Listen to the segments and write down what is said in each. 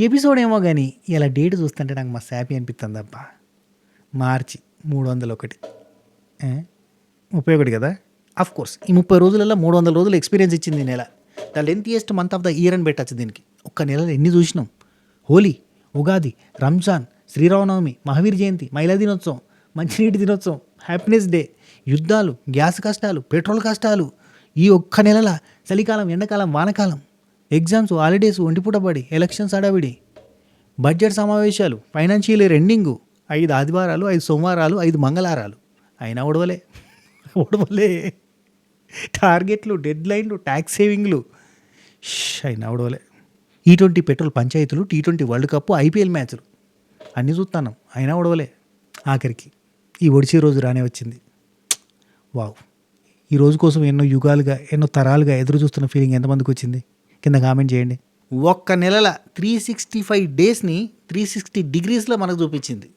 Episode ఏమో గానీ, ఇలా డేట్ చూస్తుంటే నాకు మస్తు హ్యాపీ అనిపిత్తందబ్బా! మార్చి 301 ఆ! 31 కదా! ఆఫ్‌కోర్స్ ఈ 30 రోజులలో 300 రోజులు ఎక్స్‌పీరియన్స్ ఇచ్చింది ఈ నెల. The lengthiest month of the year అని పెట్టొచ్చు దీనికి. ఒక్క నెలలో ఎన్ని చూసినాం. హోలీ, ఉగాది, రంజాన్, శ్రీరామనవమి, మహావీర్ జయంతి, మహిళా దినోత్సవం, మంచినీటి దినోత్సవం, హ్యాపీనెస్ డే, యుద్ధాలు, గ్యాస్ కష్టాలు, పెట్రోల్ కష్టాలు, ఈ ఒక్క నెలల చలికాలం, ఎండాకాలం, వానకాలం, ఎగ్జామ్స్, హాలిడేస్, ఒంటిపూట బడి, ఎలక్షన్స్ హడావిడి, బడ్జెట్ సమావేశాలు, ఫైనాన్షియల్ ఇయర్ ఎండింగు, 5 ఆదివారాలు, 5 సోమవారాలు, 5 మంగళవారాలు. అయినా ఒడవలే. ఒడవలే. టార్గెట్లు, డెడ్‌లైన్‌లు, టాక్స్ సేవింగ్‌లు. అయినా ఒడవలే. ఈ20 పెట్రోల్ పంచాయతీలు, టీ20 వరల్డ్ కప్, ఐపీఎల్ మ్యాచ్‌లు అన్నీ చూత్తన్నాం. అయినా ఒడవలే. ఆఖరికి ఈ ఒడిసే రోజు రానే వచ్చింది. వావ్! ఈ రోజు కోసం ఎన్నో యుగాలుగా, ఎన్నో తరాలుగా ఎదురు చూస్తున్న ఫీలింగ్ ఎంతమందికి వచ్చింది? కింద కామెంట్ చేయండి. ఒక్క నెలల 365 డేస్‌ని 360 డిగ్రీస్‌లో మనకు చూపించింది.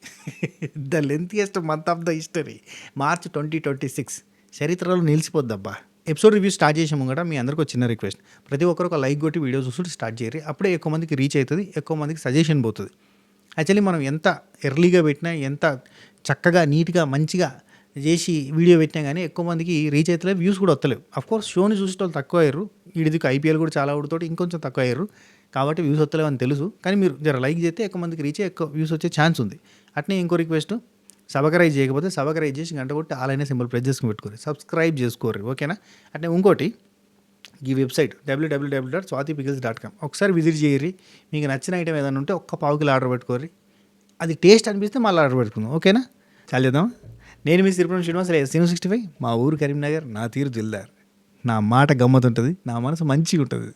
The lengthiest month of the history March 2026 చరిత్రలో నిలిచిపోద్దబ్బా! ఎపిసోడ్ రివ్యూ స్టార్ట్ చేసే ముంగట మీ అందరికి ఒక చిన్న రిక్వెస్ట్. ప్రతి ఒక్కరు ఒక లైక్ కొట్టి వీడియో చూసుడు స్టార్ట్ చేయరు. అప్పుడే ఎక్కువ మందికి రీచ్ అవుతుంది, ఎక్కువ మందికి సజెషన్ పోతుంది. యాక్చువల్లీ మనం ఎంత ఎర్లీగా పెట్టినా, ఎంత చక్కగా, నీట్గా, మంచిగా చేసి వీడియో పెట్టినా కానీ ఎక్కువ మందికి రీచ్ అవుతలేవు, వ్యూస్ కూడా వస్తలేవు. అఫ్కోర్స్ షోని చూసేటోళ్ళు తక్కువ అయ్యారు. వీడిదికి ఐపీఎల్ కూడా చాలా ఉడితోటి ఇంకొంచెం తక్కువ అయ్యారు. కాబట్టి వ్యూస్ వస్తలేవు అని తెలుసు. కానీ మీరు జర లైక్ చేస్తే ఎక్కువ మందికి రీచ్ ఎక్కువ వ్యూస్ వచ్చే ఛాన్స్ ఉంది. అట్నే ఇంకో రిక్వెస్ట్, సబ్స్క్రైబ్ చేయకపోతే సబ్స్క్రైబ్ చేసి గంట కొట్టి ఆలైన సింబల్ ప్రెస్ చేసుకుని పెట్టుకోరు, సబ్స్క్రైబ్ చేసుకోరు, ఓకేనా? అట్నే ఇంకోటి, ఈ వెబ్సైట్ www.swatipickles.com ఒకసారి విజిట్ చేయరి. మీకు నచ్చిన ఐటమ్ ఏదైనా ఉంటే ఒక్క పావు కిలో ఆర్డర్ పెట్టుకోరి. అది టేస్ట్ అనిపిస్తే మళ్ళీ ఆర్డర్ పెట్టుకుందాం, ఓకేనా? చాలా చేద్దాం. నేను మీ సిరిపురం శ్రీనివాస్, సీను 65, మా ఊరు కరీంనగర్, నా తీరు దిల్దార్. నా మాట గమ్మత్ ఉంటుంది, నా మనసు మంచిగా ఉంటుంది.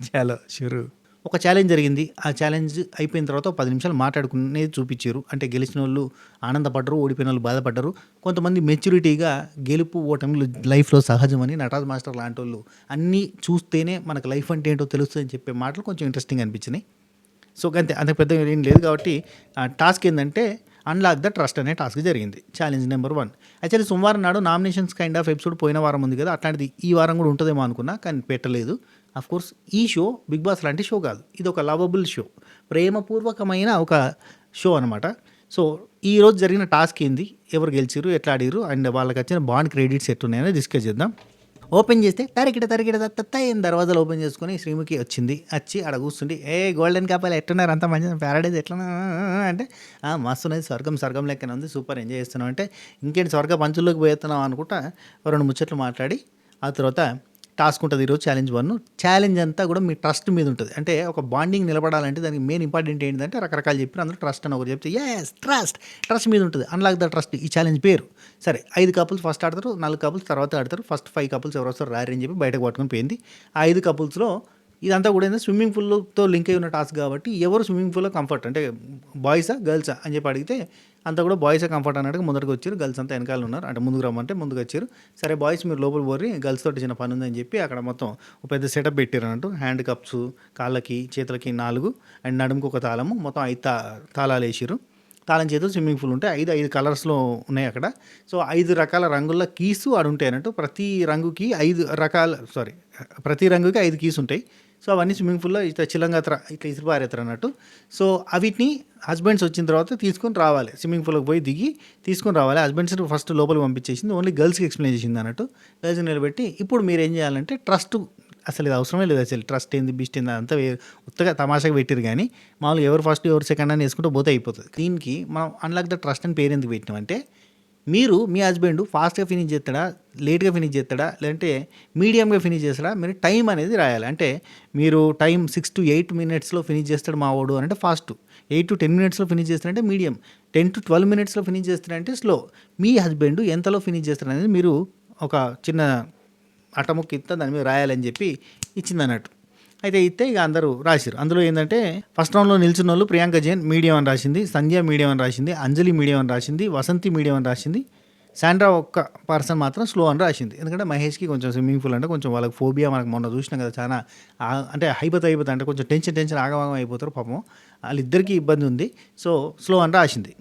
చాలా షురు. ఒక ఛాలెంజ్ జరిగింది. ఆ ఛాలెంజ్ అయిపోయిన తర్వాత 10 నిమిషాలు మాట్లాడుకునేది చూపించారు. అంటే గెలిచిన వాళ్ళు ఆనందపడ్డరు, ఓడిపోయిన వాళ్ళు బాధపడ్డరు. కొంతమంది మెచ్యూరిటీగా గెలుపు ఓటములు లైఫ్లో సహజమని, నటరాజ్ మాస్టర్ లాంటి వాళ్ళు అన్నీ చూస్తేనే మనకు లైఫ్ అంటే ఏంటో తెలుస్తుందని చెప్పే మాటలు కొంచెం ఇంట్రెస్టింగ్ అనిపించినాయి. సో అంతే, అంత పెద్ద ఏం లేదు. కాబట్టి టాస్క్ ఏంటంటే అన్లాక్ ద ట్రస్ట్ అనే టాస్క్ జరిగింది. Challenge number 1. యాక్చువల్లీ సోమవారం నాడు నామినేషన్స్ కైండ్ ఆఫ్ ఎపిసోడ్ పోయిన వారం ఉంది కదా, అట్లాంటిది ఈ వారం కూడా ఉంటుందేమో అనుకున్నా, కానీ పెట్టలేదు. అఫ్కోర్స్ ఈ షో బిగ్ బాస్ లాంటి షో కాదు, ఇది ఒక లవబుల్ షో, ప్రేమపూర్వకమైన ఒక షో అనమాట. సో ఈరోజు జరిగిన టాస్క్ ఏంది, ఎవరు గెలిచారు, ఎట్లా ఆడిరు, అండ్ వాళ్ళకి వచ్చిన బాండ్ క్రెడిట్స్ ఎట్టున్నాయని డిస్కస్ చేద్దాం. ఓపెన్ చేస్తే తరికిట తరికిట ఏం దర్వాజాలు ఓపెన్ చేసుకొని శ్రీముఖి వచ్చింది. వచ్చి ఆడ కూర్చుండి, ఏ గోల్డెన్ కపాలు ఎట్టున్నారు, అంత మంచి ప్యారడైజ్ ఎట్లా అంటే, మస్తు ఉన్నది, స్వర్గం స్వర్గం లెక్కన ఉంది, సూపర్ ఎంజాయ్ చేస్తున్నాం అంటే, ఇంకేంటి స్వర్గ పంచుల్లోకి పోతున్నాం అనుకుంటా 2 ముచ్చట్లు మాట్లాడి ఆ తర్వాత టాస్క్ ఉంటుంది. ఈరోజు ఛాలెంజ్ 1. ఛాలెంజ్ అంతా కూడా మీ ట్రస్ట్ మీద ఉంటుంది. అంటే ఒక బాండింగ్ నిలబడాలంటే దానికి మెయిన్ ఇంపార్టెంట్ ఏంటంటే రకరకాలు చెప్పిన అందులో ట్రస్ట్ అని ఒకటి చెప్తే ట్రస్ట్ మీద ఉంటుంది. అన్లాక్ ద ట్రస్ట్ ఈ ఛాలెంజ్ పేరు. సరే, 5 కపుల్స్ ఫస్ట్ ఆడతారు, 4 కపుల్స్ తర్వాత ఆడతారు. ఫస్ట్ 5 కపుల్స్ ఎవరు వస్తారు రారని చెప్పి బయటకు పట్టుకొని పోయింది. ఆ 5 కపుల్స్లో ఇదంతా కూడా ఏంటంటే స్విమ్మింగ్ పూల్తో లింక్ అయి ఉన్న టాస్క్ కాబట్టి ఎవరు స్విమ్మింగ్ పూల్లో కంఫర్ట్ అంటే బాయ్సా గర్ల్సా అని చెప్పి అడిగితే అంతా కూడా బాయ్సే కంఫర్ట్ అన్నట్టుగా ముందరకు వచ్చారు. గర్ల్స్ అంతా వెనకాల ఉన్నారు, అంటే ముందుకు రమ్మంటే ముందుకు వచ్చారు. సరే బాయ్స్ మీరు లోపల పోరి, గర్ల్స్ తోటి చిన్న పని ఉందని చెప్పి అక్కడ మొత్తం ఒక పెద్ద సెటప్ పెట్టారు అన్నట్టు. హ్యాండ్ కప్స్, కాళ్ళకి చేతులకి 4 అండ్ నడుముకు ఒక తాళము, మొత్తం 5 తాళాలు వేసారు. తాళం చేతులు స్విమ్మింగ్ పూల్ ఉంటాయి. 5 కలర్స్లో ఉన్నాయి అక్కడ. సో 5 రకాల రంగుల కీసు ఆడు ఉంటాయి అన్నట్టు. ప్రతి రంగుకి 5 కీస్ ఉంటాయి. సో అవన్నీ స్విమ్మింగ్ పూల్లో ఇట్లా చిల్లంగా ఇట్లా ఇసురు పారేస్తారు అన్నట్టు. సో అవిటిని హస్బెండ్స్ వచ్చిన తర్వాత తీసుకొని రావాలి, స్విమ్మింగ్ పూల్కి పోయి దిగి తీసుకొని రావాలి. హస్బెండ్స్ ఫస్ట్ లోపలికి పంపించేసింది, ఓన్లీ గర్ల్స్కి ఎక్స్ప్లెయిన్ చేసింది అన్నట్టు. గర్ల్స్ని నిలబెట్టి ఇప్పుడు మీరు ఏం చేయాలంటే ట్రస్ట్ అసలు ఇది అవసరమే లేదు, అసలు ట్రస్ట్ ఏంది బిస్ట్ ఏంది అంతా ఉత్తగా తమాషాగా పెట్టారు. కానీ మామూలుగా ఎవరు ఫస్ట్ ఎవరు సెకండ్ అని వేసుకుంటూ పోతే అయిపోతుంది. దీనికి మనం అన్లాక్ ద ట్రస్ట్ అని పేరు ఎందుకు పెట్టినామంటే, మీరు మీ హస్బెండ్ ఫాస్ట్గా ఫినిష్ చేస్తాడా, లేట్గా ఫినిష్ చేస్తాడా, లేదంటే మీడియంగా ఫినిష్ చేస్తాడా, మీరు టైం అనేది రాయాలి. అంటే మీరు టైం 6 to 8 minutesలో ఫినిష్ చేస్తాడు మా వాడు అంటే ఫాస్ట్, 8 to 10 minutesలో ఫినిష్ చేస్తాడంటే మీడియం, 10 to 12 minutesలో ఫినిష్ చేస్తాడంటే స్లో. మీ హస్బెండ్ ఎంతలో ఫినిష్ చేస్తాడు అనేది మీరు ఒక చిన్న అటముక్కి ఇస్తే దాని మీద రాయాలని చెప్పి ఇచ్చింది అన్నట్టు. అయితే ఇక అందరూ రాశారు. అందులో ఏంటంటే ఫస్ట్ రౌండ్లో నిలిచిన వాళ్ళు ప్రియాంక జైన్ మీడియం అని రాసింది, సంధ్య మీడియం అని రాసింది, అంజలి మీడియం అని రాసింది, వసంతి మీడియం అని రాసింది, శాండ్రా ఒక్క పర్సన్ మాత్రం స్లో అని రాసింది. ఎందుకంటే మహేష్కి కొంచెం స్విమ్మింగ్ పూల్ అంటే కొంచెం వాళ్ళకి ఫోబియా, మనకు మొన్న చూసినాం కదా, చాలా అంటే అయిపోతా అంటే కొంచెం టెన్షన్ ఆగమాగం అయిపోతారు పాపం, వాళ్ళిద్దరికీ ఇబ్బంది ఉంది. సో స్లో అని రాసింది.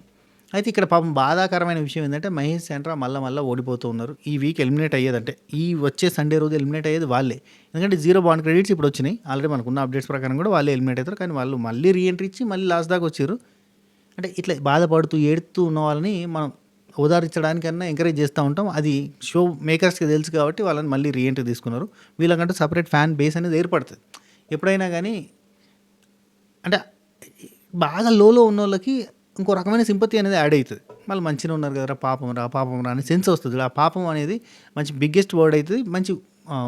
అయితే ఇక్కడ పాపం బాధాకరమైన విషయం ఏంటంటే మహేష్ సెంట్రా మళ్ళీ ఓడిపోతూ ఉన్నారు. ఈ వీక్ ఎలిమినేట్ అయ్యేదంటే ఈ వచ్చే సండే రోజు ఎలిమినేట్ అయ్యేది వాళ్ళే. ఎందుకంటే 0 బాండ్ క్రెడిట్స్ ఇప్పుడు వచ్చినాయి. ఆల్రెడీ మనకున్న అప్డేట్స్ ప్రకారం కూడా వాళ్ళే ఎలిమినేట్ అవుతారు. కానీ వాళ్ళు మళ్ళీ రీఎంట్రీ ఇచ్చి మళ్ళీ లాస్ట్ దాకా వచ్చారు. అంటే ఇట్లా బాధపడుతూ ఏడుతూ ఉన్న వాళ్ళని మనం ఓదార్చడానికన్నా ఎంకరేజ్ చేస్తూ ఉంటాం. అది షో మేకర్స్కి తెలుసు కాబట్టి వాళ్ళని మళ్ళీ రీఎంట్రీ తీసుకున్నారు. వీళ్ళకంటూ సపరేట్ ఫ్యాన్ బేస్ అనేది ఏర్పడుతుంది. ఎప్పుడైనా కానీ అంటే బాగా లోలో ఉన్న వాళ్ళకి ఇంకో రకమైన సింపతి అనేది యాడ్ అవుతుంది. వాళ్ళు మంచిగా ఉన్నారు కదరా పాపం రా అని సెన్స్ వస్తుంది. ఆ పాపం అనేది మంచి బిగ్గెస్ట్ వర్డ్ అవుతుంది. మంచి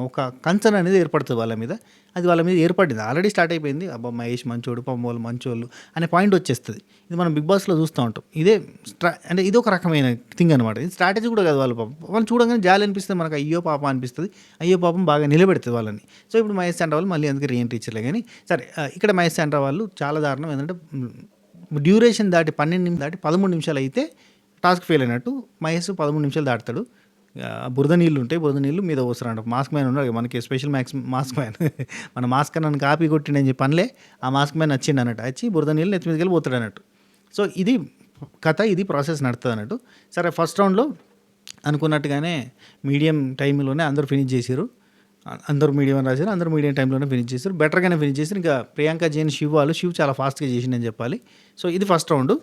ఒక కన్సర్న్ అనేది ఏర్పడుతుంది వాళ్ళ మీద. అది వాళ్ళ మీద ఏర్పడింది, ఆల్రెడీ స్టార్ట్ అయిపోయింది. అబ్బా మహేష్ మంచోడు, పాపం వాళ్ళు మంచోళ్ళు అనే పాయింట్ వచ్చేస్తుంది. ఇది మనం బిగ్ బాస్లో చూస్తూ ఉంటాం. ఇదే అంటే ఇది ఒక రకమైన థింగ్ అనమాట. ఇది స్ట్రాటజీ కూడా కాదు. వాళ్ళు పాపం వాళ్ళు చూడగానే జాలి అనిపిస్తుంది మనకు, అయ్యో పాపం అనిపిస్తుంది. అయ్యో పాపం బాగా నిలబెడుతుంది వాళ్ళని. సో ఇప్పుడు మహేష్ సెంట్రా వాళ్ళు మళ్ళీ అందుకే రీఎంట్రీ ఇచ్చలే. కానీ సరే, ఇక్కడ మహేష్ సెంట్రా వాళ్ళు చాలా దారుణం. ఏంటంటే డ్యూరేషన్ దాటి 12 నిమిషాలు దాటి 13 నిమిషాలు అయితే టాస్క్ ఫెయిల్ అయినట్టు. మహేష్ 13 నిమిషాలు దాటుతాడు. బురద నీళ్ళు ఉంటాయి, బురద నీళ్ళు మీద వస్తారంట. మాస్క్ మ్యాన్ ఉన్నాడు మనకి, స్పెషల్ మాస్క్ మ్యాన్. మన మాస్క్ నన్ను కాపీ కొట్టిండని చెప్పి పనిలే, ఆ మాస్క్ మ్యాన్ వచ్చిండు అన్నట్టు. వచ్చి బురద నీళ్ళు నెత్తి మీదకి వెళ్ళి పోతాడు అన్నట్టు. సో ఇది కథ, ఇది ప్రాసెస్ నడుతుంది అన్నట్టు. సరే, ఫస్ట్ రౌండ్లో అనుకున్నట్టుగానే మీడియం టైంలోనే అందరూ ఫినిష్ చేశారు. అందరూ మీడియం అని రాశారు, అందరూ మీడియం టైంలోనే ఫినిష్ చేశారు. బెటర్గానే ఫినిష్ చేశారు. ఇంకా ప్రియాంక జైన్, శివ్ చాలా ఫాస్ట్గా చేసిండని చెప్పాలి. సో ఇది ఫస్ట్ రౌండ్.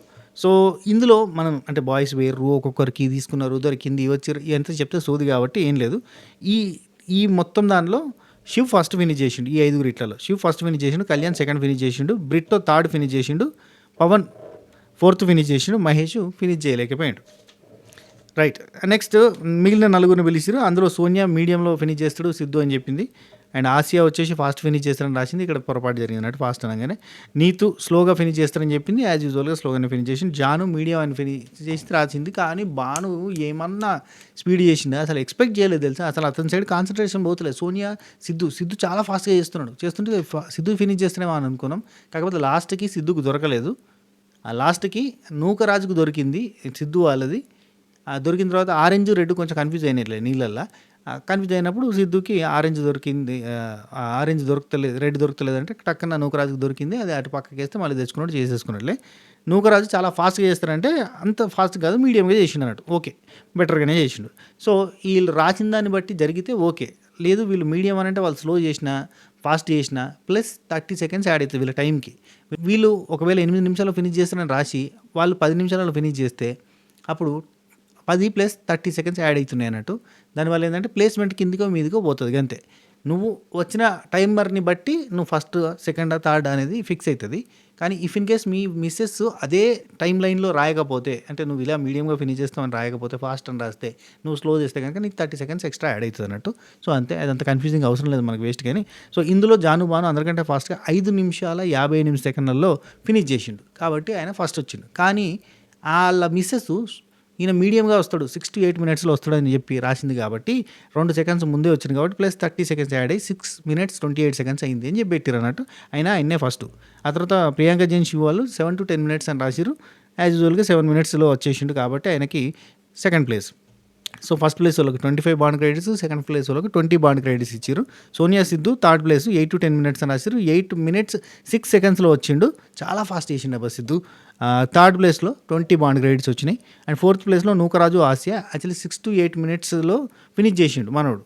సో ఇందులో మనం అంటే బాయ్స్ వేరు, ఒక్కొక్కరికి తీసుకున్నారు, దొరికింది వచ్చారు ఎంత చెప్తే సోది కాబట్టి ఏం లేదు. ఈ మొత్తం దానిలో శివ్ ఫస్ట్ ఫినిష్ చేసిండు. ఈ 5 ఇట్లలో శివ్ ఫస్ట్ ఫినిష్ చేసిండు, కళ్యాణ్ సెకండ్ ఫినిష్ చేసిండు, బ్రిట్టో థర్డ్ ఫినిష్ చేసిండు, పవన్ ఫోర్త్ ఫినిష్ చేసిండు, మహేష్ ఫినిష్ చేయలేకపోయాడు. రైట్, నెక్స్ట్ మిగిలిన 4 పిలిచారు. అందులో సోనియా మీడియంలో ఫినిష్ చేస్తాడు సిద్ధు అని చెప్పింది. అండ్ ఆసియా వచ్చేసి ఫాస్ట్ ఫినిష్ చేస్తారని రాసింది. ఇక్కడ పొరపాటు జరిగిందన్నట్టు, ఫాస్ట్ అనగానే. నీతు స్లోగా ఫినిష్ చేస్తారని చెప్పింది. యాజ్ యూజువల్గా స్లోగానే ఫినిష్ చేసింది. జాను మీడియం అని ఫినిష్ చేసి రాసింది. కానీ బాను ఏమన్నా స్పీడ్ చేసింది, అసలు ఎక్స్పెక్ట్ చేయలేదు తెలుసా. అసలు అతని సైడ్ కాన్సన్ట్రేషన్ పోతలేదు. సోనియా సిద్ధు చాలా ఫాస్ట్గా చేస్తుంటే సిద్ధు ఫినిష్ చేస్తేనేమో అని అనుకున్నాం. కాకపోతే లాస్ట్కి సిద్ధుకు దొరకలేదు. ఆ లాస్ట్కి నూకరాజుకు దొరికింది సిద్ధు వాళ్ళది. దొరికిన తర్వాత ఆరెంజ్ రెడ్ కొంచెం కన్ఫ్యూజ్ అయినట్లే నీళ్ళల్లో. కన్ఫ్యూజ్ అయినప్పుడు సిద్ధుకి ఆరెంజ్ దొరికింది. ఆరెంజ్ దొరకలేదు, రెడ్ దొరకలేదు అంటే టక్కన నూకరాజుకి దొరికింది. అది అటు పక్కకి వేస్తే మళ్ళీ తెచ్చుకున్నట్టు చేసేసుకున్నట్లే. నూకరాజు చాలా ఫాస్ట్గా చేస్తారంటే అంత ఫాస్ట్ కాదు, మీడియంగా చేసిండు అన్నట్టు. ఓకే, బెటర్గానే చేసిండు. సో వీళ్ళు రాసిన దాన్ని బట్టి జరిగితే ఓకే. లేదు వీళ్ళు మీడియం అని అంటే వాళ్ళు స్లో చేసినా ఫాస్ట్ చేసినా ప్లస్ 30 సెకండ్స్ యాడ్ అవుతుంది వీళ్ళ టైంకి. వీళ్ళు ఒకవేళ 8 నిమిషాల్లో ఫినిష్ చేస్తారని రాసి వాళ్ళు 10 నిమిషాలలో ఫినిష్ చేస్తే అప్పుడు 10 + 30 సెకండ్స్ యాడ్ అవుతున్నాయి అన్నట్టు. దానివల్ల ఏంటంటే ప్లేస్మెంట్ కిందికో మీదికో పోతుంది అంతే. నువ్వు వచ్చిన టైమర్ని బట్టి నువ్వు ఫస్ట్, సెకండ్, థర్డ్ అనేది ఫిక్స్ అవుతుంది. కానీ ఇఫ్ ఇన్ కేస్ మీ మిస్సెస్ అదే టైం లైన్లో రాయకపోతే, అంటే నువ్వు ఇలా మీడియంగా ఫినిష్ చేస్తామని రాయకపోతే, ఫాస్ట్ అని రాస్తే, నువ్వు స్లో చేస్తే కనుక నీకు 30 సెకండ్స్ ఎక్స్ట్రా యాడ్ అవుతుంది అన్నట్టు. సో అంతే, అదంత కన్ఫ్యూజింగ్ అవసరం లేదు మనకు వేస్ట్. కానీ సో ఇందులో బాను అందరికంటే ఫాస్ట్గా 5 నిమిషాల 58 సెకండ్లలో ఫినిష్ చేసిండు కాబట్టి ఆయన ఫస్ట్ వచ్చిండు. కానీ వాళ్ళ మిస్సెస్ ఈయన మీడియంగా వస్తాడు, 6 to 8 మినిట్స్లో వస్తాడని చెప్పి రాసింది కాబట్టి 2 సెకండ్స్ ముందే వచ్చింది కాబట్టి ప్లస్ 30 సెకండ్స్ యాడ్ అయ్యి 6 minutes 28 seconds అయింది అని చెప్పి పెట్టారు అన్నట్టు. అయినా ఆయనే ఫస్ట్. ఆ తర్వాత ప్రియాంక జైన్ శివ్ వాళ్ళు 7 to 10 minutes అని రాసిరు. యాజ్ యూజువల్గా 7 minutesలో వచ్చేసిండు కాబట్టి ఆయనకి second place. So first place వాళ్ళకి 25 బాండ్ క్రెడిట్స్, సెకండ్ ప్లేస్ వాళ్ళకి 20 బాండ్ క్రెడిట్స్ ఇచ్చారు. Sonia Siddhu third place 8 to 10 minutes అని రాశారు. 8 minutes 6 secondsలో వచ్చిండు. చాలా ఫాస్ట్ చేసిండు అబ్బా సిద్ధు. థర్డ్ ప్లేస్లో 20 బాండ్ క్రెడిట్స్ వచ్చినాయి. అండ్ ఫోర్త్ ప్లేస్లో నూకరాజు ఆసియా యాక్చువల్లీ 6 to 8 minutesలో ఫినిష్ చేసిండు మనోడు.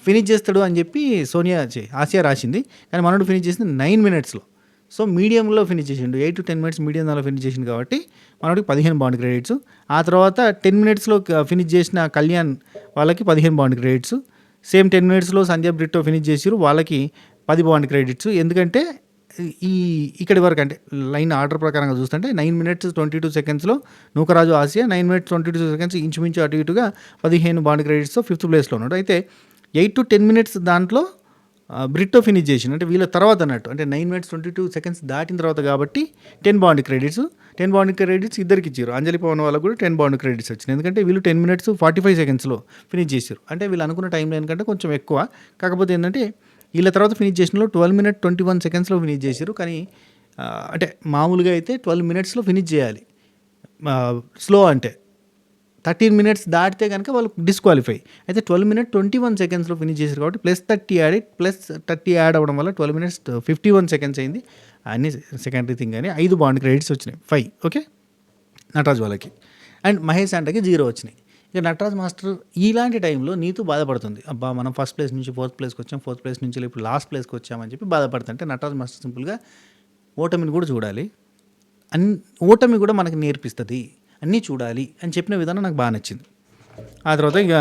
ఫినిష్ చేస్తాడు అని చెప్పి ఆసియా రాసింది, కానీ మనోడు ఫినిష్ చేసింది 9 minutesలో. సో మీడియంలో ఫినిష్ చేసిండు. 8 to 10 minutes మీడియం దానిలో ఫినిష్ చేసిండు కాబట్టి మనకి 15 బాండ్ క్రెడిట్స్. ఆ తర్వాత 10 minutesలో ఫినిష్ చేసిన కళ్యాణ్ వాళ్ళకి 15 బాండ్ క్రెడిట్స్. సేమ్ 10 minutesలో సంజయ్ బ్రిట్టో ఫినిష్ చేసిరు, వాళ్ళకి 10 బాండ్ క్రెడిట్స్. ఎందుకంటే ఇక్కడి వరకు అంటే లైన్ ఆర్డర్ ప్రకారంగా చూస్తుంటే 9 minutes 22 secondsలో Nookaraju Asia, 9 minutes 22 seconds ఇంచుమించు అటు ఇటుగా 15 బాండ్ క్రెడిట్స్తో 5th ప్లేస్లో ఉన్నాడు. అయితే 8 to 10 minutes దాంట్లో బ్రిట్టో ఫినిష్ చేసిండు, అంటే వీళ్ళ తర్వాత అన్నట్టు. అంటే 9 minutes 22 seconds దాటిన తర్వాత కాబట్టి 10 బాండ్ క్రెడిట్స్. 10 బాండ్ క్రెడిట్స్ ఇద్దరికి ఇచ్చారు. అంజలి పవన్ వాళ్ళకు కూడా 10 బాండ్ క్రెడిట్స్ వచ్చినాయి. ఎందుకంటే వీళ్ళు 10 minutes 45 secondsలో ఫినిష్ చేశారు. అంటే వీళ్ళు అనుకున్న టైం లైన్ కంటే కొంచెం ఎక్కువ. కాకపోతే ఏంటంటే వీళ్ళ తర్వాత ఫినిష్ చేసిన 12 minutes 21 secondsలో ఫినిష్ చేశారు. కానీ అంటే మామూలుగా అయితే 12 minutesలో ఫినిష్ చేయాలి స్లో అంటే. 13 minutes దాటితే కనుక వాళ్ళు డిస్క్వాలిఫై. అయితే 12 minutes 21 secondsలో ఫినిష్ చేశారు కాబట్టి ప్లస్ 30 యాడ్ అవ్వడం వల్ల 12 minutes 51 seconds అయింది. అన్నీ సెకండరీ థింగ్ అని 5 బాండ్ క్రెడిట్స్ వచ్చినాయి. 5 ఓకే. నటరాజ్ వాళ్ళకి. అండ్ మహేష్ అంటకి 0 వచ్చినాయి. ఇక నటరాజ్ మాస్టర్ ఇలాంటి టైంలో నీతు బాధపడుతుంది. అబ్బా! మనం ఫస్ట్ ప్లేస్ నుంచి ఫోర్త్ ప్లేస్‌కి వచ్చాం. ఫోర్త్ ప్లేస్ నుంచి ఇప్పుడు లాస్ట్ ప్లేస్‌కి వచ్చామని చెప్పి బాధపడుతుంటే నటరాజ్ మాస్టర్ సింపుల్‌గా ఓటమిని కూడా చూడాలి. అన్ ఓటమి కూడా మనకు నేర్పిస్తది. అన్నీ చూడాలి అని చెప్పిన విధానం నాకు బాగా నచ్చింది. ఆ తర్వాత ఇక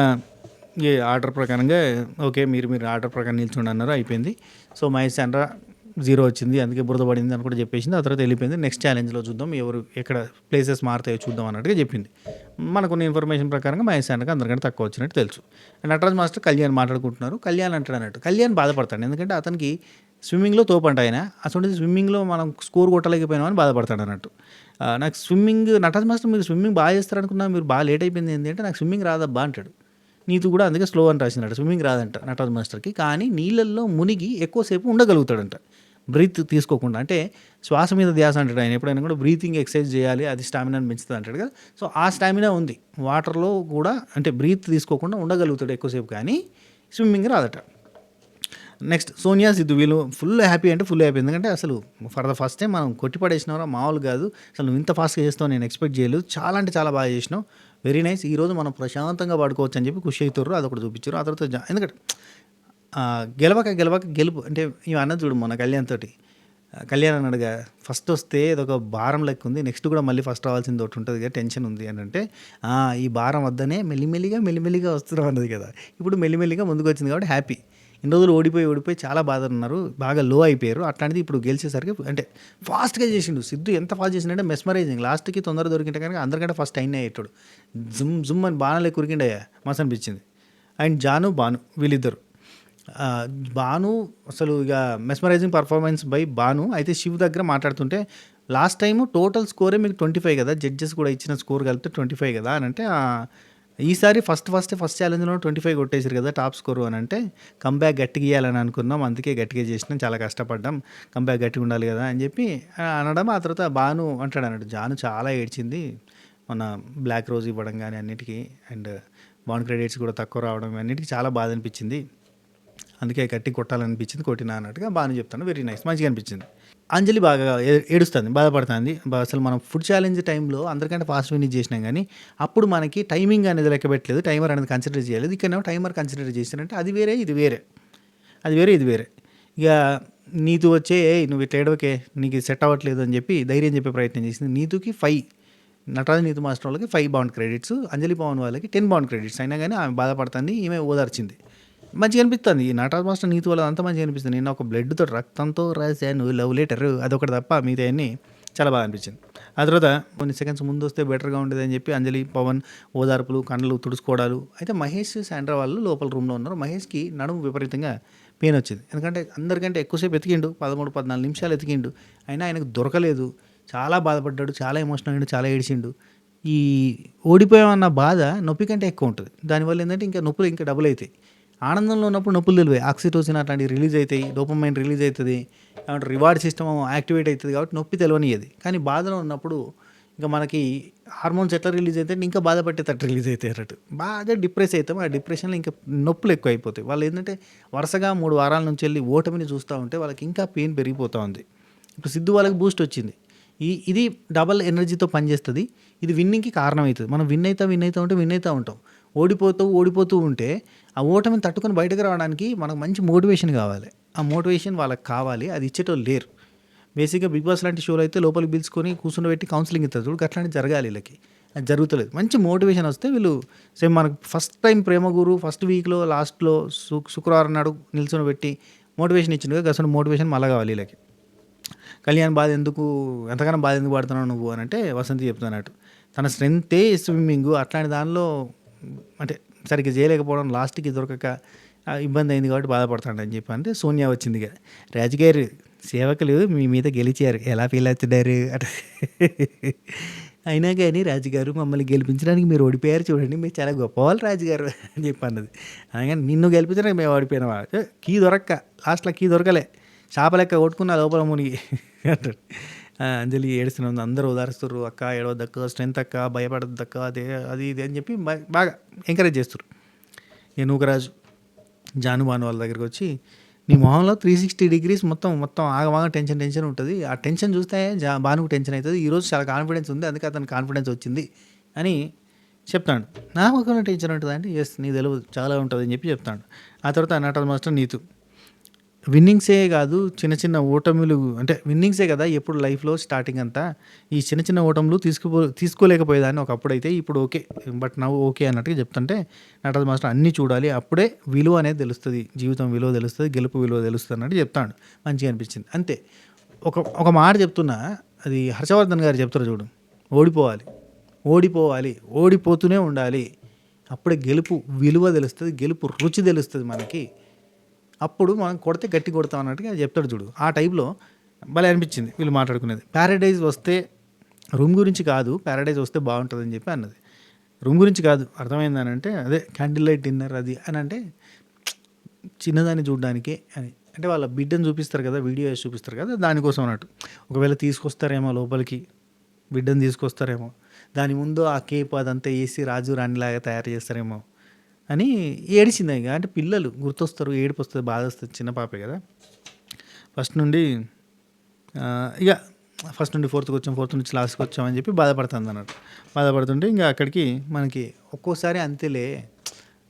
ఈ ఆర్డర్ ప్రకారంగా ఓకే. మీరు ఆర్డర్ ప్రకారం నిల్చోండి అన్నారు. అయిపోయింది. సో, మహేష్ శాండ్రా 0 వచ్చింది. అందుకే బురద పడింది అని కూడా చెప్పేసింది. ఆ తర్వాత వెళ్ళిపోయింది. నెక్స్ట్ ఛాలెంజ్‌లో చూద్దాం ఎవరు ఎక్కడ ప్లేసెస్ మారుతాయో చూద్దాం అన్నట్టుగా చెప్పింది. మనకున్న ఇన్ఫర్మేషన్ ప్రకారంగా మహేష్ శాండ్రాకి అందరికంటే తక్కువ వచ్చినట్టు తెలుసు. నటరాజ్ మాస్టర్ కళ్యాణ్ మాట్లాడుకుంటున్నారు. కళ్యాణ్ అంటాడు అన్నట్టు. కళ్యాణ్ బాధపడతాడు. ఎందుకంటే అతనికి స్విమ్మింగ్‌లో తోపంట ఆయన. అసలు స్విమ్మింగ్‌లో మనం స్కోర్ కొట్టలేకపోయినామని బాధపడతాడు అన్నట్టు. నాకు స్విమ్మింగ్ నటరాజ్ మాస్టర్ మీరు స్విమ్మింగ్ బాగా చేస్తారనుకున్నా మీరు బాగా లేట్ అయిపోయింది ఏంటి అంటే నాకు స్విమ్మింగ్ రాదబ్బా అంటాడు. నీతు కూడా అందుకే స్లో అని రాసినాడు. స్విమ్మింగ్ రాదంట నటరాజ్ మాస్టర్కి. కానీ నీళ్ళల్లో మునిగి ఎక్కువసేపు ఉండగలుగుతాడంట బ్రీత్ తీసుకోకుండా. అంటే శ్వాస మీద ధ్యాస అంటాడు ఆయన. ఎప్పుడైనా కూడా బ్రీతింగ్ ఎక్సర్సైజ్ చేయాలి, అది స్టామినాని పెంచుతుంది అంటాడు కదా. సో ఆ స్టామినా ఉంది వాటర్లో కూడా. అంటే బ్రీత్ తీసుకోకుండా ఉండగలుగుతాడు ఎక్కువసేపు, కానీ స్విమ్మింగ్ రాదట. నెక్స్ట్ సోనియా, సిద్ధు వీళ్ళు ఫుల్ హ్యాపీ అంటే ఫుల్ హ్యాపీ. ఎందుకంటే అసలు ఫర్ ద ఫస్ట్ టైం మనం కొట్టి పడేసినవరా మామూలు కాదు. అసలు నువ్వు ఇంత ఫాస్ట్గా చేస్తావు నేను ఎక్స్పెక్ట్ చేయలేదు. చాలా అంటే చాలా బాగా చేసినావు. Very nice. ఈరోజు మనం ప్రశాంతంగా పడుకోవచ్చు అని చెప్పి ఖుషి అవుతారు. అదొకటి చూపించారు. ఆ తర్వాత ఎందుకంటే గెలవక గెలుపు అంటే ఇవి అన్నది చూడు మన కళ్యాణ్ తోటి. కళ్యాణ్ అన్నాడుగా ఫస్ట్ వస్తే అదొక భారం లెక్క ఉంది, నెక్స్ట్ కూడా మళ్ళీ ఫస్ట్ రావాల్సింది ఒకటి ఉంటుంది కదా, టెన్షన్ ఉంది అని అంటే ఈ భారం వద్దనే మెల్లిమెల్లిగా వస్తున్నాం అన్నది కదా. ఇప్పుడు మెల్లిమెల్లిగా ముందుకు వచ్చింది కాబట్టి హ్యాపీ. ఇన్ని రోజులు ఓడిపోయి చాలా బాధ ఉన్నారు, బాగా లో అయిపోయారు. అట్లాంటిది ఇప్పుడు గెలిచేసరికి అంటే ఫాస్ట్గా చేసిండు. సిద్ధు ఎంత ఫాస్ట్ చేసిండే మెస్మరైజింగ్. లాస్ట్కి తొందర దొరికింటే కనుక అందరికంటే ఫస్ట్ అయినా అయ్యేటాడు. జుమ్ అని బాణాలే కురికిండయ్యా మస్తు అనిపించింది. అండ్ భాను వీళ్ళిద్దరు. భాను అసలు ఇక మెస్మరైజింగ్ పర్ఫార్మెన్స్ బై భాను. అయితే శివ్ దగ్గర మాట్లాడుతుంటే లాస్ట్ టైము టోటల్ స్కోరే మీకు 25 కదా, జడ్జెస్ కూడా ఇచ్చిన స్కోర్ కలిపితే 25 కదా అని అంటే ఈసారి ఫస్ట్ ఛాలెంజ్లో 25 కొట్టేసారు కదా టాప్ స్కోరు అని అంటే కంబ్యాక్ గట్టిగా ఇవ్వాలని అనుకున్నాం, అందుకే గట్టిగా చేసినాం, చాలా కష్టపడ్డాం, కంబ్యాక్ గట్టిగా ఉండాలి కదా అని చెప్పి అనడం. ఆ తర్వాత భాను అంటాడు అన్నట్టు జాను చాలా ఏడ్చింది మన బ్లాక్ రోజ్ ఇవ్వడం కానీ అన్నిటికీ, అండ్ బాండ్ క్రెడిట్స్ కూడా తక్కువ రావడం అన్నిటికీ చాలా బాధ అనిపించింది, అందుకే గట్టి కొట్టాలనిపించింది, కొట్టినా అన్నట్టుగా బాగా చెప్తాను. వెరీ నైస్, మంచిగా అనిపించింది. అంజలి బాగా ఏడుస్తుంది, బాధపడుతుంది. అసలు మనం ఫుడ్ ఛాలెంజ్ టైంలో అందరికంటే ఫాస్ట్ ఫినిష్ చేసినాం, కానీ అప్పుడు మనకి టైమింగ్ అనేది లెక్క పెట్టలేదు, టైమర్ అనేది కన్సిడర్ చేయలేదు. ఇక్కడేమో టైమర్ కన్సిడర్ చేసినంటే అది వేరే ఇది వేరే, ఇది వేరే. ఇక నీతు వచ్చే నువ్వు ఇట్లా ఏడవకే నీకు సెట్ అవ్వట్లేదు అని చెప్పి ధైర్యం చెప్పే ప్రయత్నం చేసింది. నీతుకి 5, నటరాజ్ నీతు మాస్టర్ వాళ్ళకి 5 బాండ్ క్రెడిట్స్, అంజలి పవన్ వాళ్ళకి 10 బాండ్ క్రెడిట్స్. అయినా కానీ ఆమె బాధపడుతుంది, ఈమె ఓదార్చింది. మంచిగా అనిపిస్తుంది. ఈ నటరాజ్ మాస్టర్ నీతి వల్ల అంతా మంచిగా అనిపిస్తుంది. నేను ఒక బ్లడ్తో రక్తంతో రాశాను లవ్ లెటర్, అదొకటి తప్ప మిగతా అన్నీ చాలా బాగా అనిపించింది. ఆ తర్వాత కొన్ని సెకండ్స్ ముందు వస్తే బెటర్గా ఉండేది అని చెప్పి అంజలి పవన్ ఓదార్పులు, కళ్ళు తుడుచుకోవడాలు. అయితే మహేష్ శాండ్రా వాళ్ళు లోపల రూమ్లో ఉన్నారు. మహేష్కి నడుము విపరీతంగా పెయిన్ వచ్చింది, ఎందుకంటే అందరికంటే ఎక్కువసేపు ఎతికిండు, 13-14 నిమిషాలు ఎతికిండు, అయినా ఆయనకు దొరకలేదు. చాలా బాధపడ్డాడు, చాలా ఎమోషనల్ అయ్యిండు, చాలా ఏడిచిండు. ఈ ఓడిపోయామన్న బాధ నొప్పి కంటే ఎక్కువ ఉంటుంది. దానివల్ల ఏంటంటే ఇంకా నొప్పులు ఇంకా డబుల్ అవుతాయి. ఆనందంలో ఉన్నప్పుడు నొప్పులు తెలివే, ఆక్సిటోసిన్ అట్లాంటివి రిలీజ్ అవుతాయి, డోపమైన్ రిలీజ్ అవుతుంది, ఏమంటారు రివార్డ్ సిస్టమ్ యాక్టివేట్ అవుతుంది, కాబట్టి నొప్పి తెలియనియది. కానీ బాధలో ఉన్నప్పుడు ఇంకా మనకి హార్మోన్స్ ఎట్లా రిలీజ్ అవుతాయి, ఇంకా బాధ పట్టేటట్టు రిలీజ్ అవుతాయి అన్నట్టు. బాగా డిప్రెస్ అవుతాం, ఆ డిప్రెషన్లో ఇంకా నొప్పులు ఎక్కువ అయిపోతాయి. వాళ్ళు ఏంటంటే వరుసగా 3 వారాల నుంచి వెళ్ళి ఓటమిని చూస్తూ ఉంటే వాళ్ళకి ఇంకా పెయిన్ పెరిగిపోతూ ఉంది. ఇప్పుడు సిద్ధు వాళ్ళకి బూస్ట్ వచ్చింది, ఇది డబల్ ఎనర్జీతో పనిచేస్తుంది, ఇది విన్నింగ్కి కారణం అవుతుంది. మనం విన్ అవుతూ ఉంటాం. ఓడిపోతూ ఉంటే ఆ ఓటమిని తట్టుకొని బయటకు రావడానికి మనకు మంచి మోటివేషన్ కావాలి. ఆ మోటివేషన్ వాళ్ళకి కావాలి, అది ఇచ్చేటోళ్ళు లేరు. బేసిక్గా బిగ్ బాస్ లాంటి షోలో అయితే లోపలికి పిలుచుకొని కూర్చుండబెట్టి కౌన్సిలింగ్ ఇస్తారు చూడు, అట్లాంటివి జరగాలి వీళ్ళకి. అది జరుగుతలేదు. మంచి మోటివేషన్ వస్తే వీళ్ళు సేమ్ మనకు ఫస్ట్ టైం ప్రేమ గురు ఫస్ట్ వీక్లో లాస్ట్లో శుక్రవారం నాడు నిల్చొని పెట్టి మోటివేషన్ ఇచ్చింది కదా, అసలు మోటివేషన్ మళ్ళీ కావాలి వీళ్ళకి. కళ్యాణ్ ఎంతగానో బాధ ఎందుకు పడుతున్నావు నువ్వు అని అంటే వసంతి చెప్తున్నట్టు తన స్ట్రెంతే స్విమ్మింగ్, అట్లాంటి దానిలో అంటే సరిగ్గా చేయలేకపోవడం, లాస్ట్కి దొరకక ఇబ్బంది అయింది కాబట్టి బాధపడతాడు అని చెప్పి అంటే సోనియా వచ్చింది కదా, రాజుగారు సేవకులు మీ మీద గెలిచారు, ఎలా ఫీల్ అవుతున్నారు అంటే అయినా కానీ రాజుగారు మమ్మల్ని గెలిపించడానికి మీరు ఓడిపోయారు చూడండి, మీరు చాలా గొప్పవాళ్ళు రాజుగారు అని చెప్పి అన్నది. అనగా నిన్ను గెలిపించడానికి మేము ఓడిపోయినావా, కీ లాస్ట్లో కీ దొరకలే, చేప లెక్క కొట్టుకున్న లోపల మునిగి అంటాడు. అంజలి ఏడుస్తున్నా, అందరూ ఓదారుస్తారు, అక్క ఏడవద్దక్క, స్ట్రెంత్ అక్క, భయపడద్దక్క, అదే అది ఇది అని చెప్పి బాగా ఎంకరేజ్ చేస్తారు. నూకరాజు భాను వాళ్ళ దగ్గరికి వచ్చి నీ మొహంలో 360 డిగ్రీస్ మొత్తం ఆగమాగం టెన్షన్ ఉంటుంది. ఆ టెన్షన్ చూస్తే భానుకు టెన్షన్ అవుతుంది. ఈరోజు చాలా కాన్ఫిడెన్స్ ఉంది, అందుకే అతనికి కాన్ఫిడెన్స్ వచ్చింది అని చెప్తాడు. నా ముఖంలో టెన్షన్ ఉంటుందా అంటే ఎస్ నీ తెలియదు చాలా ఉంటుంది అని చెప్పి చెప్తాడు. ఆ తర్వాత నటరాజ మాస్టర్ నీతు విన్నింగ్సే కాదు చిన్న చిన్న ఓటములు అంటే విన్నింగ్సే కదా ఎప్పుడు లైఫ్లో స్టార్టింగ్ అంతా. ఈ చిన్న చిన్న ఓటములు తీసుకోలేకపోయేదాన్ని ఒకప్పుడైతే, ఇప్పుడు ఓకే బట్ నవ్వు ఓకే అన్నట్టుగా చెప్తుంటే నటరాజ మాస్టర్ అన్నీ చూడాలి, అప్పుడే విలువ అనేది తెలుస్తుంది, జీవితం విలువ తెలుస్తుంది, గెలుపు విలువ తెలుస్తుంది అన్నట్టు చెప్తాడు. మంచిగా అనిపించింది అంతే. ఒక మాట చెప్తున్నా, అది హర్షవర్ధన్ గారు చెప్తారు చూడు, ఓడిపోవాలి, ఓడిపోతూనే ఉండాలి, అప్పుడే గెలుపు విలువ తెలుస్తుంది, గెలుపు రుచి తెలుస్తుంది మనకి, అప్పుడు మనం కొడితే గట్టి కొడతాం అన్నట్టుగా చెప్తాడు చూడు. ఆ టైప్లో భలే అనిపించింది వీళ్ళు మాట్లాడుకునేది. ప్యారడైజ్ వస్తే రూమ్ గురించి కాదు, ప్యారడైజ్ వస్తే బాగుంటుందని చెప్పి అన్నది. రూమ్ గురించి కాదు, అర్థమైందని అంటే అదే క్యాండిల్ లైట్ డిన్నర్ అది అని అంటే చిన్నదాన్ని చూడడానికే అని, అంటే వాళ్ళ బిడ్డను చూపిస్తారు కదా, వీడియో వేసి చూపిస్తారు కదా, దానికోసం అన్నట్టు. ఒకవేళ తీసుకొస్తారేమో లోపలికి, బిడ్డను తీసుకొస్తారేమో, దాని ముందు ఆ కేప్ అదంతా వేసి రాజు రాణిలాగా తయారు చేస్తారేమో అని ఏడిచింది. ఇక అంటే పిల్లలు గుర్తొస్తారు, ఏడుపు వస్తుంది, బాధ వస్తుంది, చిన్న పాపే కదా. ఫస్ట్ నుండి ఫోర్త్కి వచ్చాం, ఫోర్త్ నుంచి లాస్ట్కి వచ్చామని చెప్పి బాధపడుతుంది అన్నట్టు. బాధపడుతుంటే ఇంకా అక్కడికి మనకి ఒక్కోసారి అంతేలే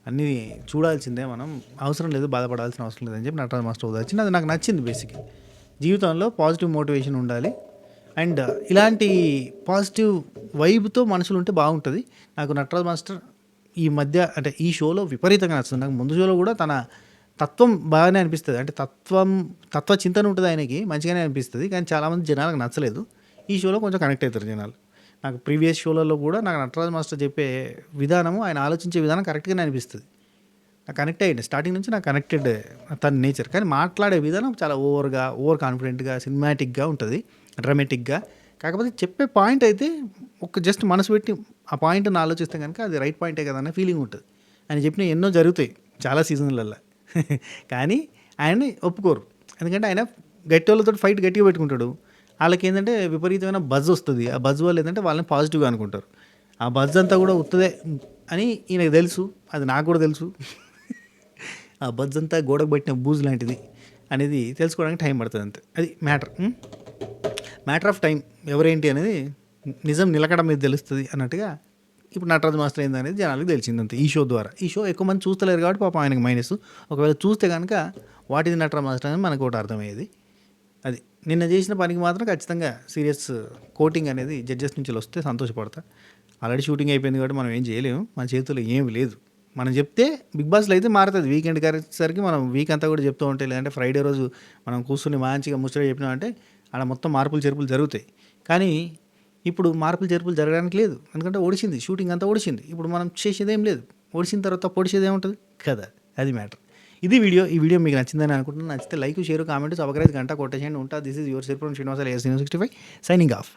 అన్నీ చూడాల్సిందే, మనం అవసరం లేదు, బాధపడాల్సిన అవసరం లేదని చెప్పి నటరాజ మాస్టర్ వచ్చింది. అది నాకు నచ్చింది. బేసిక్ జీవితంలో పాజిటివ్ మోటివేషన్ ఉండాలి, అండ్ ఇలాంటి పాజిటివ్ వైబ్తో మనుషులు ఉంటే బాగుంటుంది. నాకు నటరాజ మాస్టర్ ఈ మధ్య అంటే ఈ షోలో విపరీతంగా నచ్చుతుంది. నాకు ముందు షోలో కూడా తన తత్వం బాగానే అనిపిస్తుంది, అంటే తత్వ చింతన ఉంటుంది ఆయనకి, మంచిగానే అనిపిస్తుంది. కానీ చాలామంది జనాలకు నచ్చలేదు. ఈ షోలో కొంచెం కనెక్ట్ అవుతారు జనాలు. నాకు ప్రీవియస్ షోలలో కూడా నాకు నటరాజ మాస్టర్ చెప్పే విధానము, ఆయన ఆలోచించే విధానం కరెక్ట్గానే అనిపిస్తుంది. నాకు కనెక్ట్ అయ్యింది స్టార్టింగ్ నుంచి, నాకు కనెక్టెడ్ తన నేచర్. కానీ మాట్లాడే విధానం చాలా ఓవర్ కాన్ఫిడెంట్గా, సినిమాటిక్గా ఉంటుంది, డ్రామాటిక్గా. కాకపోతే చెప్పే పాయింట్ అయితే జస్ట్ మనసు పెట్టి ఆ పాయింట్ని ఆలోచిస్తే కనుక అది రైట్ పాయింటే కదా అనే ఫీలింగ్ ఉంటుంది. ఆయన చెప్పిన ఎన్నో జరుగుతాయి చాలా సీజన్లలో, కానీ ఆయన్ని ఒప్పుకోరు. ఎందుకంటే ఆయన గట్టి వాళ్ళతో ఫైట్ గట్టిగా పెట్టుకుంటాడు. వాళ్ళకి ఏంటంటే విపరీతమైన బజ్ వస్తుంది. ఆ బజ్ వల్ల ఏంటంటే వాళ్ళని పాజిటివ్గా అనుకుంటారు. ఆ బజ్ అంతా కూడా ఉత్తదే అని ఈయనకు తెలుసు, అది నాకు కూడా తెలుసు. ఆ బజ్ అంతా గోడకు పట్టిన బూజు లాంటిది అనేది తెలుసుకోవడానికి టైం పడుతుంది అంతే. అది మ్యాటర్ ఆఫ్ టైం. ఎవరేంటి అనేది నిజం నిలకడ మీద తెలుస్తుంది అన్నట్టుగా ఇప్పుడు నటరాజ మాస్టర్ ఏందనేది జనాలకు తెలిసింది అంతే ఈ షో ద్వారా. ఈ షో ఎక్కువ మంది చూస్తలేరు కాబట్టి పాపం ఆయనకు మైనస్. ఒకవేళ చూస్తే కనుక వాటిది నటరాజ మాస్టర్ అనేది మనకు ఒకటి అర్థమయ్యేది. అది నిన్న చేసిన పనికి మాత్రం ఖచ్చితంగా సీరియస్ కోటింగ్ అనేది జడ్జెస్ నుంచి వస్తే సంతోషపడతా. ఆల్రెడీ షూటింగ్ అయిపోయింది కాబట్టి మనం ఏం చేయలేము, మన చేతుల్లో ఏమి లేదు. మనం చెప్తే బిగ్ బాస్లో అయితే మారుతుంది. వీకెండ్కి వచ్చేసరికి మనం వీక్ అంతా కూడా చెప్తూ ఉంటే, లేదంటే ఫ్రైడే రోజు మనం కూర్చుని మంచిగా ముచ్చట చెప్పినామంటే అలా మొత్తం మార్పులు చేర్పులు జరుగుతాయి. కానీ ఇప్పుడు మార్పులు చేర్పులు జరగడానికి లేదు, ఎందుకంటే ఓడిచింది, షూటింగ్ అంతా ఓడిచింది. ఇప్పుడు మనం చేసేదేం లేదు, ఓడిచిన తర్వాత పొడిచేది ఏముంటుంది కదా, అది మ్యాటర్. ఇది వీడియో. ఈ వీడియో మీకు నచ్చిందని అనుకుంటున్నాను. నచ్చితే లైక్, షేర్, కామెంట్, సబ్స్క్రైబ్, గంట కొట్టేసేయండి. ఉంటా. This is your sir from Srinivasa AS 65 signing off.